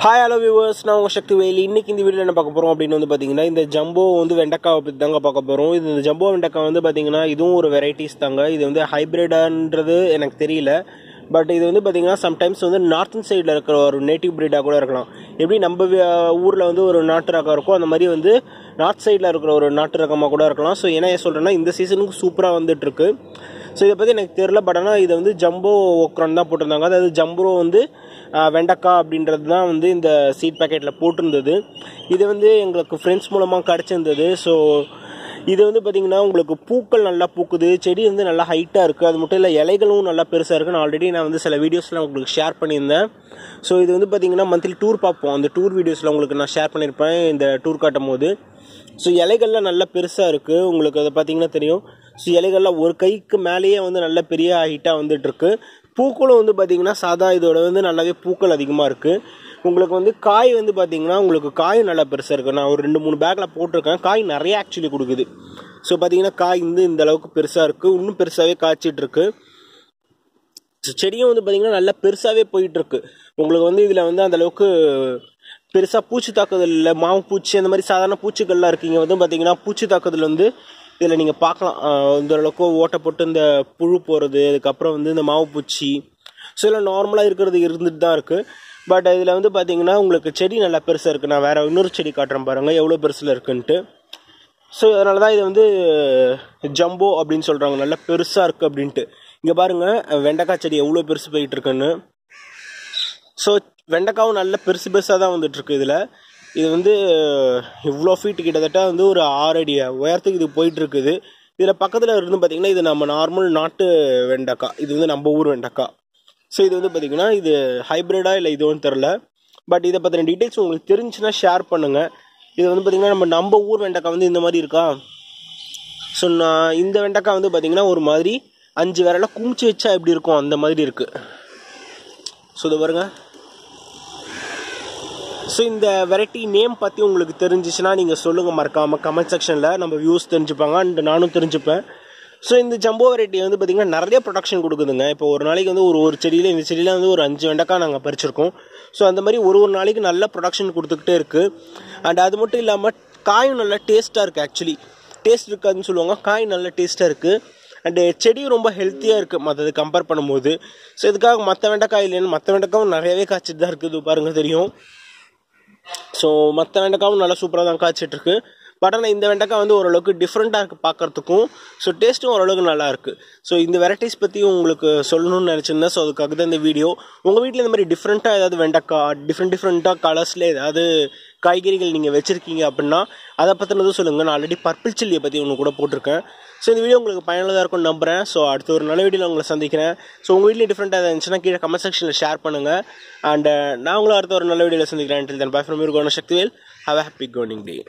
Hi hello viewers, நான் உங்க Sakthivel. இன்னைக்கு இந்த வீடியோல என்ன பார்க்க போறோம் அப்படினு வந்து பாத்தீங்கன்னா இந்த ஜம்போ வந்து வெண்டைக்காவை பத்தி தாங்க பார்க்க போறோம். இந்த ஜம்போ வெண்டைக்காய் வந்து பாத்தீங்கன்னா இதுவும் ஒரு வெரைட்டிஸ் தாங்க. இது வந்து ஹைபிரிட்ன்றது எனக்கு தெரியல. பட் இது வந்து பாத்தீங்கன்னா சம்டைம்ஸ் வந்து நார்த்தன் சைடுல இருக்கிற ஒரு நேட்டிவ் பிரீடா கூட இருக்கலாம். எப்படி நம்ம ஊர்ல வந்து ஒரு நாட்டு ரகம் இருக்கும், அந்த மாதிரி வந்து நார்த் சைடில் இருக்கிற ஒரு நாட்டு ரகமாக கூட இருக்கலாம். ஸோ ஏன்னா சொல்கிறேன்னா இந்த சீசனுக்கு சூப்பராக வந்துட்டு இருக்கு. ஸோ இதை பற்றி எனக்கு தெரியல. பட் ஆனால் இதை வந்து ஜம்போ ஓக்ரான் தான் போட்டிருந்தாங்க. அதாவது ஜம்போ வந்து வெண்டைக்காய் அப்படின்றது தான் வந்து இந்த சீட் பேக்கெட்டில் போட்டிருந்தது. இது வந்து எங்களுக்கு ஃப்ரெண்ட்ஸ் மூலமாக கிடச்சிருந்தது. ஸோ இது வந்து பார்த்திங்கன்னா உங்களுக்கு பூக்கள் நல்லா பூக்குது, செடி வந்து நல்லா ஹைட்டாக இருக்குது. அது மட்டும் இல்லை இலைகளும் நல்லா பெருசாக இருக்குது. நான் வந்து சில வீடியோஸ்லாம் உங்களுக்கு ஷேர் பண்ணியிருந்தேன். ஸோ இது வந்து பார்த்திங்கன்னா மந்த்லி டூர் பார்ப்போம். அந்த டூர் வீடியோஸில் உங்களுக்கு நான் ஷேர் பண்ணியிருப்பேன் இந்த டூர் காட்டும் போது. ஸோ இலைகள்லாம் நல்லா பெருசாக இருக்குது, உங்களுக்கு அதை பார்த்திங்கன்னா தெரியும். ஸோ இலைகள்லாம் ஒரு கைக்கு மேலேயே வந்து நல்ல பெரிய ஹைட்டாக வந்துட்டுருக்கு. பூக்களும் வந்து பார்த்திங்கன்னா சாதா இதோட வந்து நல்லாவே பூக்கள் அதிகமாக இருக்குது. உங்களுக்கு வந்து காய் வந்து பார்த்திங்கன்னா உங்களுக்கு காயும் நல்லா பெருசாக இருக்குது. நான் ஒரு 2-3 பேக்கில் போட்டிருக்கேன். காய் நிறைய ஆக்சுவலி கொடுக்குது. ஸோ பார்த்திங்கன்னா காய் வந்து இந்த அளவுக்கு பெருசாக இருக்குது, இன்னும் பெருசாகவே காய்ச்சிட்ருக்கு. ஸோ செடியும் வந்து பார்த்திங்கன்னா நல்லா பெருசாகவே போயிட்டுருக்கு. உங்களுக்கு வந்து இதில் வந்து அந்தளவுக்கு பெருசாக பூச்சி தாக்குதல் இல்லை. மாவு பூச்சி அந்த மாதிரி சாதாரண பூச்சிகள்லாம் இருக்கீங்க வந்து பார்த்திங்கன்னா பூச்சி தாக்குதல் வந்து இதில் நீங்கள் பார்க்கலாம். இந்த அளவுக்கு ஓட்டை போட்டு இந்த புழு போகிறது, அதுக்கப்புறம் வந்து இந்த மாவு பூச்சி, ஸோ எல்லாம் நார்மலாக இருக்கிறது இருந்துட்டு தான் இருக்குது. பட் இதில் வந்து பார்த்திங்கன்னா உங்களுக்கு செடி நல்லா பெருசாக இருக்குது. நான் வேறு இன்னொரு செடி காட்டுறேன் பாருங்கள் எவ்வளோ பெருசில் இருக்குன்ட்டு. ஸோ அதனால தான் இது வந்து ஜம்போ அப்படின்னு சொல்கிறாங்க, நல்லா பெருசாக இருக்குது அப்படின்ட்டு. இங்கே பாருங்கள் வெண்டைக்காய் செடி எவ்வளோ பெருசு போயிட்டுருக்குன்னு. ஸோ வெண்டைக்காவும் நல்ல பெருசாக தான் வந்துட்டுருக்கு. இது வந்து இவ்வளோ ஃபீட்டு கிட்டத்தட்ட வந்து ஒரு 6 அடி உயரத்துக்கு இது போயிட்டுருக்குது. இதில் பக்கத்தில் இருந்து பார்த்திங்கன்னா இது நம்ம நார்மல் நாட்டு வெண்டைக்காய், இது வந்து நம்ம ஊர் வெண்டைக்காய். ஸோ இது வந்து பார்த்திங்கன்னா இது ஹைப்ரிடா இல்லை இதுவும் தெரில. பட் இதை பற்றின டீட்டெயில்ஸ் உங்களுக்கு தெரிஞ்சுன்னா ஷேர் பண்ணுங்கள். இது வந்து பார்த்திங்கன்னா நம்ம ஊர் வெண்டைக்காய் வந்து இந்த மாதிரி இருக்கா. ஸோ நான் இந்த வெண்டைக்காய் வந்து பார்த்திங்கன்னா ஒரு மாதிரி 5 விரலாம் குமிச்சு வச்சா எப்படி இருக்கும் அந்த மாதிரி இருக்குது. ஸோ இதை பாருங்க. ஸோ இந்த வெரைட்டி நேம் பற்றி உங்களுக்கு தெரிஞ்சிச்சுன்னா நீங்கள் சொல்லுங்கள் மறக்காமல் கமெண்ட் செக்ஷனில். நம்ம வியூஸ் தெரிஞ்சுப்பாங்க அண்ட் நானும் தெரிஞ்சுப்பேன். ஸோ இந்த ஜம்போ வெரைட்டி வந்து பார்த்திங்கன்னா நிறைய ப்ரொடக்ஷன் கொடுக்குதுங்க. இப்போ ஒரு நாளைக்கு வந்து ஒரு செடியில் இந்த செடியில் வந்து ஒரு 5 வெண்டைக்காய் நாங்கள் பறிச்சிருக்கோம். ஸோ அந்த மாதிரி ஒரு நாளைக்கு நல்ல ப்ரொடக்ஷன் கொடுத்துக்கிட்டே இருக்குது. அண்ட் அது மட்டும் இல்லாமல் காயும் நல்லா டேஸ்ட்டாக இருக்குது. ஆக்சுவலி டேஸ்ட் இருக்காதுன்னு சொல்லுவாங்க, காய் நல்ல டேஸ்ட்டாக இருக்குது. அண்டு செடியும் ரொம்ப ஹெல்த்தியாக இருக்குது மற்றது கம்பேர் பண்ணும்போது. ஸோ இதுக்காக மற்ற வெண்டைக்காய் இல்லைன்னு மற்ற வெண்டைக்காவும் நிறையவே காய்ச்சிட்டு தான் இருக்குது, பாருங்கள் தெரியும். ஸோ மற்ற வெண்டைக்காவும் நல்லா சூப்பராக தான் காய்ச்சிட்ருக்கு. பட் ஆனால் இந்த வெண்டைக்காய் வந்து ஓரளவுக்கு டிஃப்ரெண்ட்டாக இருக்குது பார்க்குறதுக்கும். ஸோ டேஸ்ட்டும் ஓரளவுக்கு நல்லா இருக்குது. ஸோ இந்த வெரைட்டிஸ் பற்றி உங்களுக்கு சொல்லணும்னு நினச்சிருந்தேன். ஸோ அதுக்காக தான் இந்த வீடியோ. உங்கள் வீட்டில் இந்த மாதிரி டிஃப்ரெண்ட்டாக ஏதாவது வெண்டைக்காய் டிஃப்ரெண்ட்டாக கலர்ஸில் ஏதாவது காய்கறிகள் நீங்கள் வச்சுருக்கீங்க அப்படின்னா அதை பற்றினதும் சொல்லுங்கள். நான் ஆல்ரெடி பர்பிள் சில்லியை பற்றி ஒன்று கூட போட்டிருக்கேன். ஸோ இந்த வீடியோ உங்களுக்கு பயனுள்ளதாக இருக்கும்னு நம்புகிறேன். ஸோ அடுத்த ஒரு நல்ல வீடியோவில் உங்களை சந்திக்கிறேன். ஸோ உங்கள் வீட்டில் டிஃப்ரெண்ட்டாக இருந்துச்சுன்னா கீழே கமெண்ட் செக்ஷனில் ஷேர் பண்ணுங்கள். அண்ட் நான் உங்களை அடுத்த ஒரு நல்ல வீடியோவில் சந்திக்கிறேன். Until then, bye from your Sakthivel. Have a happy gardening day.